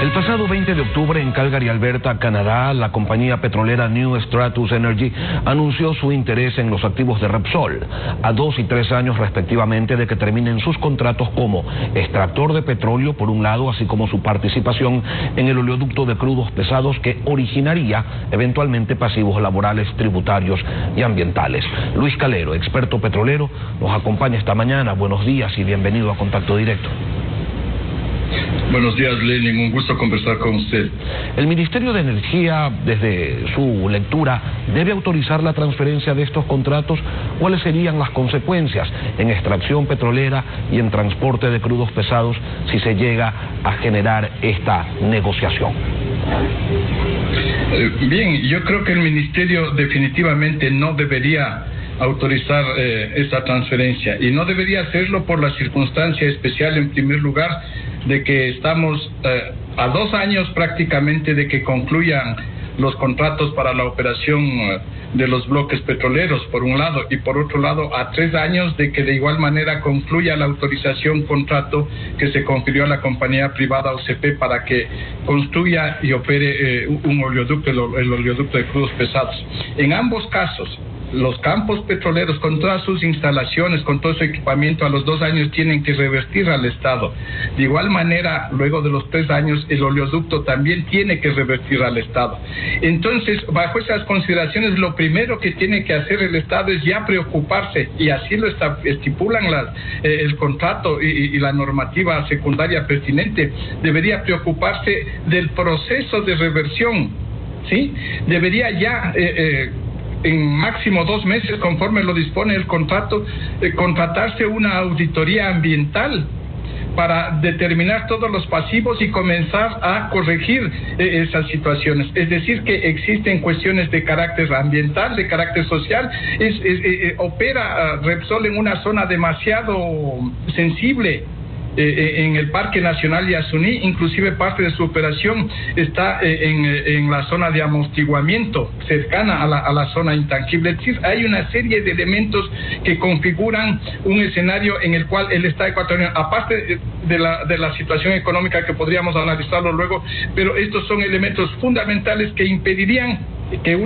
El pasado 20 de octubre en Calgary, Alberta, Canadá, la compañía petrolera New Stratus Energy anunció su interés en los activos de Repsol, a 2 y 3 años respectivamente de que terminen sus contratos como extractor de petróleo por un lado, así como su participación en el oleoducto de crudos pesados que originaría eventualmente pasivos laborales, tributarios y ambientales. Luis Calero, experto petrolero, nos acompaña esta mañana. Buenos días y bienvenido a Contacto Directo. Buenos días, Lenin, un gusto conversar con usted. El Ministerio de Energía, desde su lectura, ¿debe autorizar la transferencia de estos contratos? ¿Cuáles serían las consecuencias en extracción petrolera y en transporte de crudos pesados si se llega a generar esta negociación? Bien, yo creo que el Ministerio definitivamente no debería autorizar esta transferencia, y no debería hacerlo por la circunstancia especial, en primer lugar, de que estamos a 2 años prácticamente de que concluyan los contratos para la operación de los bloques petroleros, por un lado, y por otro lado a 3 años de que de igual manera concluya la autorización contrato que se confirió a la compañía privada OCP para que construya y opere un oleoducto, el oleoducto de crudos pesados. En ambos casos, los campos petroleros, con todas sus instalaciones, con todo su equipamiento, a los 2 años tienen que revertir al Estado. De igual manera, luego de los 3 años, el oleoducto también tiene que revertir al Estado. Entonces, bajo esas consideraciones, lo primero que tiene que hacer el Estado es ya preocuparse, y así lo estipulan el contrato y la normativa secundaria pertinente. Debería preocuparse del proceso de reversión, ¿sí? Debería ya en máximo 2 meses, conforme lo dispone el contrato, contratarse una auditoría ambiental para determinar todos los pasivos y comenzar a corregir esas situaciones. Es decir, que existen cuestiones de carácter ambiental, de carácter social. Opera Repsol en una zona demasiado sensible en el Parque Nacional Yasuní. Inclusive parte de su operación está en la zona de amortiguamiento, cercana a la zona intangible. Es decir, hay una serie de elementos que configuran un escenario en el cual el Estado ecuatoriano, aparte de la situación económica que podríamos analizarlo luego, pero estos son elementos fundamentales que impedirían que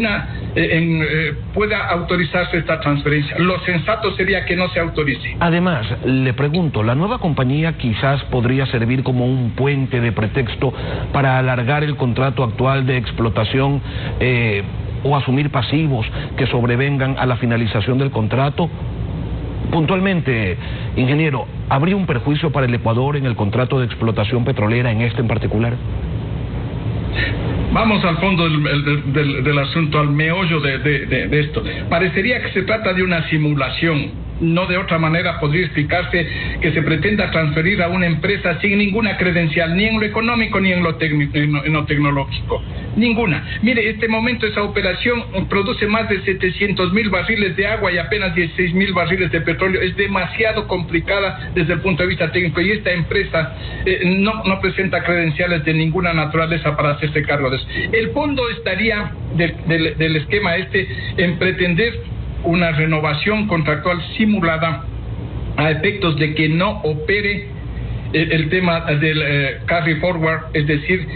pueda autorizarse esta transferencia. Lo sensato sería que no se autorice. Además, le pregunto, ¿la nueva compañía quizás podría servir como un puente de pretexto para alargar el contrato actual de explotación o asumir pasivos que sobrevengan a la finalización del contrato? Puntualmente, ingeniero, ¿habría un perjuicio para el Ecuador en el contrato de explotación petrolera, en este en particular? Vamos al fondo del asunto, al meollo de esto. Parecería que se trata de una simulación. No de otra manera podría explicarse que se pretenda transferir a una empresa sin ninguna credencial, ni en lo económico ni en lo tecnológico. Ninguna. Mire, este momento esa operación produce más de 700,000 barriles de agua y apenas 16,000 barriles de petróleo. Es demasiado complicada desde el punto de vista técnico, y esta empresa no presenta credenciales de ninguna naturaleza para hacerse cargo de eso. El fondo estaría del esquema en pretender una renovación contractual simulada a efectos de que no opere el tema del carry forward, es decir,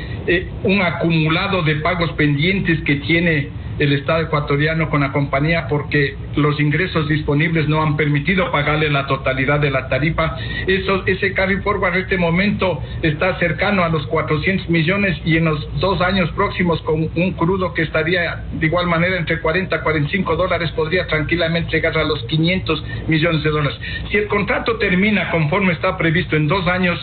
un acumulado de pagos pendientes que tiene el Estado ecuatoriano con la compañía porque los ingresos disponibles no han permitido pagarle la totalidad de la tarifa. Ese carry forward en este momento está cercano a los 400 millones, y en los 2 años próximos, con un crudo que estaría de igual manera entre 40 a 45 dólares, podría tranquilamente llegar a los 500 millones de dólares. Si el contrato termina conforme está previsto en 2 años,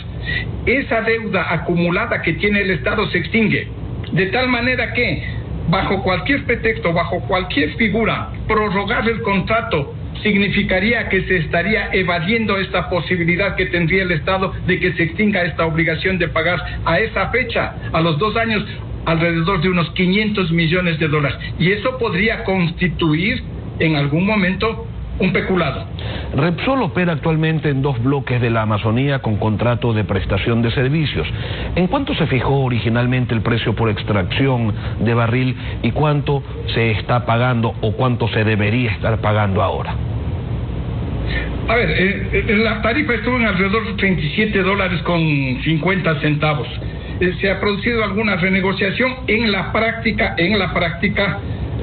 esa deuda acumulada que tiene el Estado se extingue, de tal manera que bajo cualquier pretexto, bajo cualquier figura, prorrogar el contrato significaría que se estaría evadiendo esta posibilidad que tendría el Estado de que se extinga esta obligación de pagar a esa fecha, a los 2 años, alrededor de unos 500 millones de dólares. Y eso podría constituir en algún momento un peculado. Repsol opera actualmente en 2 bloques de la Amazonía con contrato de prestación de servicios. ¿En cuánto se fijó originalmente el precio por extracción de barril y cuánto se está pagando o cuánto se debería estar pagando ahora? A ver, la tarifa estuvo en alrededor de $37.50. se ha producido alguna renegociación. En la práctica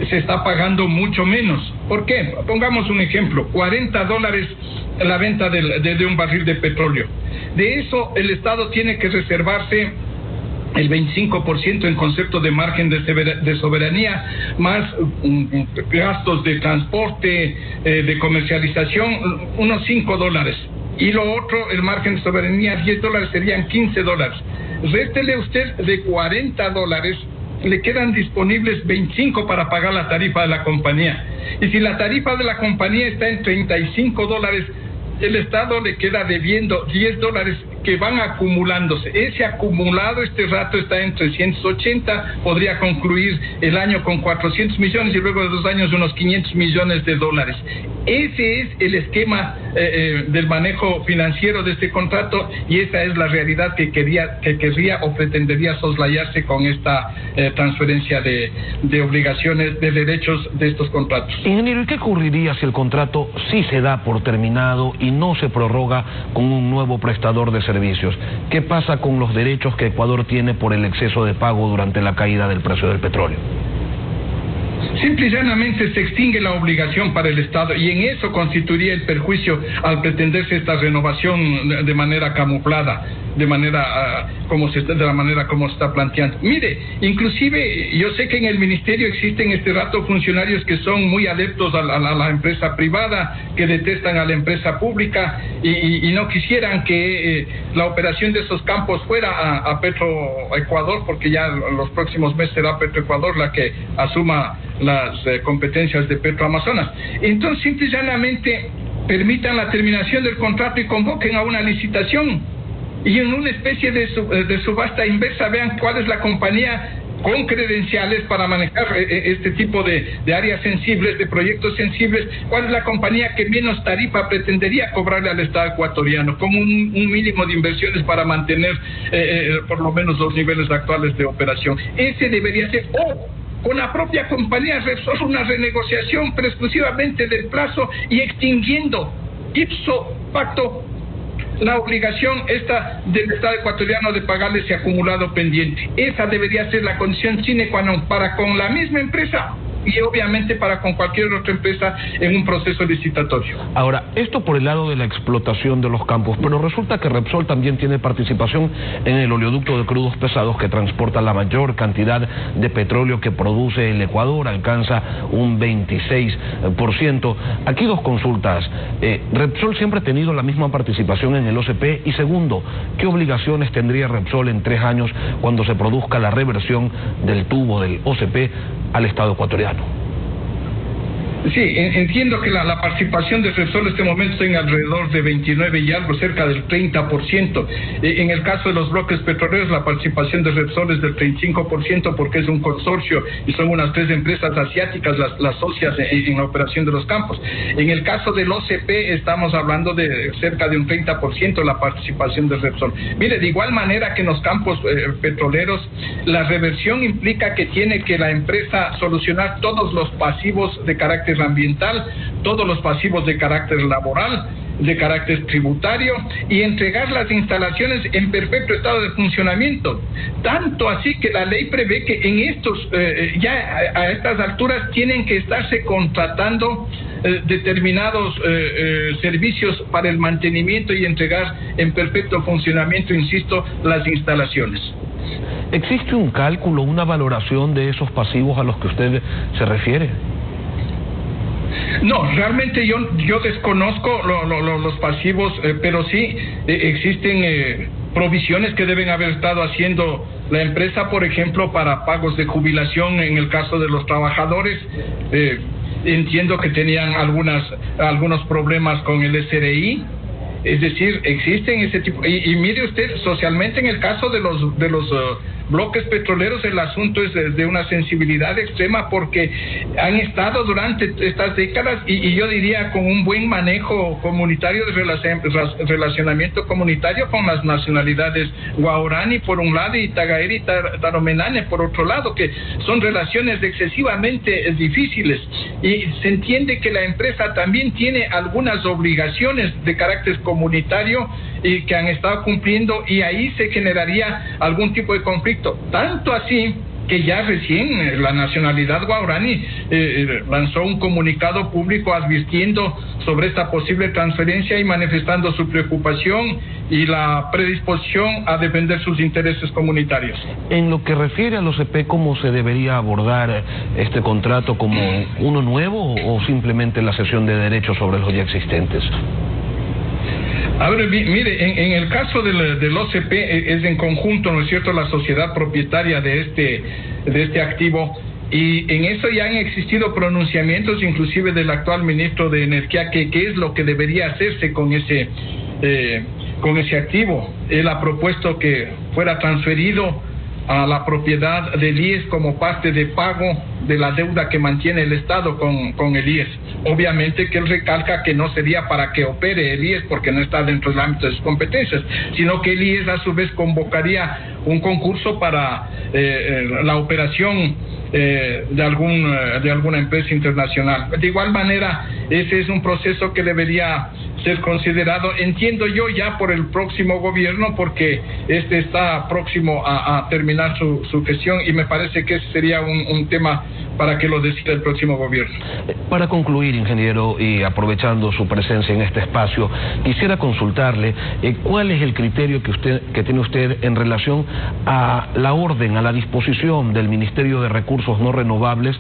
se está pagando mucho menos. ¿Por qué? Pongamos un ejemplo, $40 la venta de un barril de petróleo. De eso el Estado tiene que reservarse el 25% en concepto de margen de soberanía, más gastos de transporte, de comercialización, unos $5. Y lo otro, el margen de soberanía, $10, serían $15. Réstele usted de $40, le quedan disponibles 25 para pagar la tarifa de la compañía. Y si la tarifa de la compañía está en $35, el Estado le queda debiendo $10 que van acumulándose. Ese acumulado este rato está en 380, podría concluir el año con 400 millones y luego de 2 años unos 500 millones de dólares. Ese es el esquema del manejo financiero de este contrato, y esa es la realidad que querría o pretendería soslayarse con esta transferencia de obligaciones, de derechos de estos contratos. Ingeniero, ¿y qué ocurriría si el contrato sí se da por terminado y no se prorroga con un nuevo prestador de servicios? ¿Qué pasa con los derechos que Ecuador tiene por el exceso de pago durante la caída del precio del petróleo? Simple y llanamente se extingue la obligación para el Estado, y en eso constituiría el perjuicio al pretenderse esta renovación de manera camuflada, de la manera como se está planteando. Mire, inclusive yo sé que en el ministerio existen este rato funcionarios que son muy adeptos a la empresa privada, que detestan a la empresa pública y no quisieran que la operación de esos campos fuera a Petroecuador, porque ya en los próximos meses será Petroecuador la que asuma las competencias de Petroamazonas. Entonces, simple y llanamente permitan la terminación del contrato y convoquen a una licitación, y en una especie de subasta inversa vean cuál es la compañía con credenciales para manejar este tipo de áreas sensibles, de proyectos sensibles, cuál es la compañía que menos tarifa pretendería cobrarle al Estado ecuatoriano, con un mínimo de inversiones para mantener por lo menos los niveles actuales de operación. Ese debería ser, con la propia compañía Repsol, una renegociación pero exclusivamente del plazo y extinguiendo ipso facto la obligación esta del Estado ecuatoriano de pagarle ese acumulado pendiente. Esa debería ser la condición sine qua non para con la misma empresa y obviamente para con cualquier otra empresa en un proceso licitatorio. Ahora, esto por el lado de la explotación de los campos, pero resulta que Repsol también tiene participación en el oleoducto de crudos pesados que transporta la mayor cantidad de petróleo que produce el Ecuador, alcanza un 26%. Aquí dos consultas. ¿Repsol siempre ha tenido la misma participación en el OCP? Y segundo, ¿qué obligaciones tendría Repsol en 3 años cuando se produzca la reversión del tubo del OCP al Estado ecuatoriano? Sí, entiendo que la participación de Repsol en este momento está en alrededor de 29 y algo, cerca del 30%. En el caso de los bloques petroleros, la participación de Repsol es del 35% porque es un consorcio y son unas 3 empresas asiáticas las socias en la operación de los campos. En el caso del OCP estamos hablando de cerca de un 30% la participación de Repsol. Mire, de igual manera que en los campos petroleros, la reversión implica que tiene que la empresa solucionar todos los pasivos de carácter ambiental, todos los pasivos de carácter laboral, de carácter tributario, y entregar las instalaciones en perfecto estado de funcionamiento. Tanto así que la ley prevé que en estos, ya a estas alturas, tienen que estarse contratando determinados servicios para el mantenimiento y entregar en perfecto funcionamiento, insisto, las instalaciones. ¿Existe un cálculo, una valoración de esos pasivos a los que usted se refiere? No, realmente yo desconozco los pasivos, pero sí existen provisiones que deben haber estado haciendo la empresa, por ejemplo, para pagos de jubilación en el caso de los trabajadores. Entiendo que tenían algunos problemas con el SRI. Es decir, existen ese tipo, y mire usted, socialmente en el caso de los bloques petroleros el asunto es de una sensibilidad extrema porque han estado durante estas décadas y yo diría con un buen manejo comunitario de relacionamiento comunitario con las nacionalidades guaraní por un lado y tagaeri y taromenane por otro lado, que son relaciones excesivamente difíciles, y se entiende que la empresa también tiene algunas obligaciones de carácter comunitario y que han estado cumpliendo, y ahí se generaría algún tipo de conflicto. Tanto así que ya recién la nacionalidad guaraní lanzó un comunicado público advirtiendo sobre esta posible transferencia y manifestando su preocupación y la predisposición a defender sus intereses comunitarios. En lo que refiere a los EP, ¿cómo se debería abordar este contrato? ¿Como uno nuevo o simplemente la cesión de derechos sobre los ya existentes? A ver, mire, en el caso del OCP es en conjunto, ¿no es cierto?, la sociedad propietaria de este activo, y en eso ya han existido pronunciamientos inclusive del actual ministro de Energía, que qué es lo que debería hacerse con ese activo. Él ha propuesto que fuera transferido a la propiedad del IES como parte de pago de la deuda que mantiene el Estado con el IES. Obviamente que él recalca que no sería para que opere el IES porque no está dentro del ámbito de sus competencias, sino que el IES a su vez convocaría un concurso para la operación de alguna empresa internacional. De igual manera, ese es un proceso que debería ser considerado, entiendo yo, ya por el próximo gobierno, porque este está próximo a terminar su gestión, y me parece que ese sería un tema para que lo decida el próximo gobierno. Para concluir, ingeniero, y aprovechando su presencia en este espacio, quisiera consultarle cuál es el criterio que tiene usted en relación a la orden, a la disposición del Ministerio de Recursos No Renovables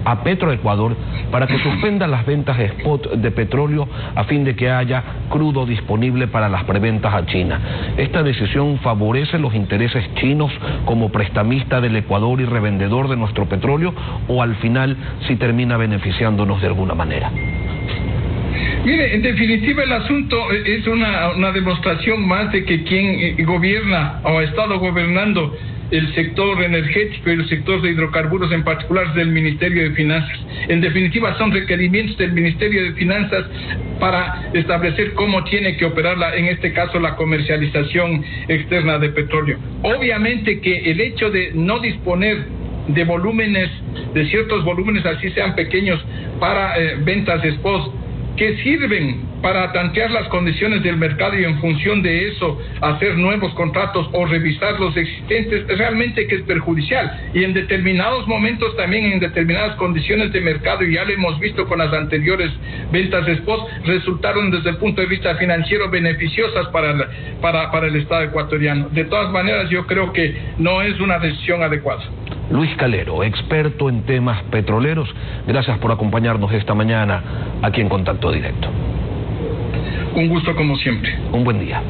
a Petroecuador para que suspenda las ventas spot de petróleo a fin de que haya crudo disponible para las preventas a China. ¿Esta decisión favorece los intereses chinos como prestamista del Ecuador y revendedor de nuestro petróleo, o al final sí termina beneficiándonos de alguna manera? Mire, en definitiva el asunto es una demostración más de que quien gobierna o ha estado gobernando el sector energético y el sector de hidrocarburos en particular es del Ministerio de Finanzas. En definitiva son requerimientos del Ministerio de Finanzas para establecer cómo tiene que operar en este caso la comercialización externa de petróleo. Obviamente que el hecho de no disponer de volúmenes, de ciertos volúmenes, así sean pequeños, para ventas spot, que sirven para tantear las condiciones del mercado y en función de eso hacer nuevos contratos o revisar los existentes, realmente que es perjudicial, y en determinados momentos también en determinadas condiciones de mercado, y ya lo hemos visto con las anteriores ventas de spot, resultaron desde el punto de vista financiero beneficiosas para el Estado ecuatoriano. De todas maneras, yo creo que no es una decisión adecuada. Luis Calero, experto en temas petroleros, gracias por acompañarnos esta mañana aquí en Contacto Directo. Un gusto como siempre. Un buen día.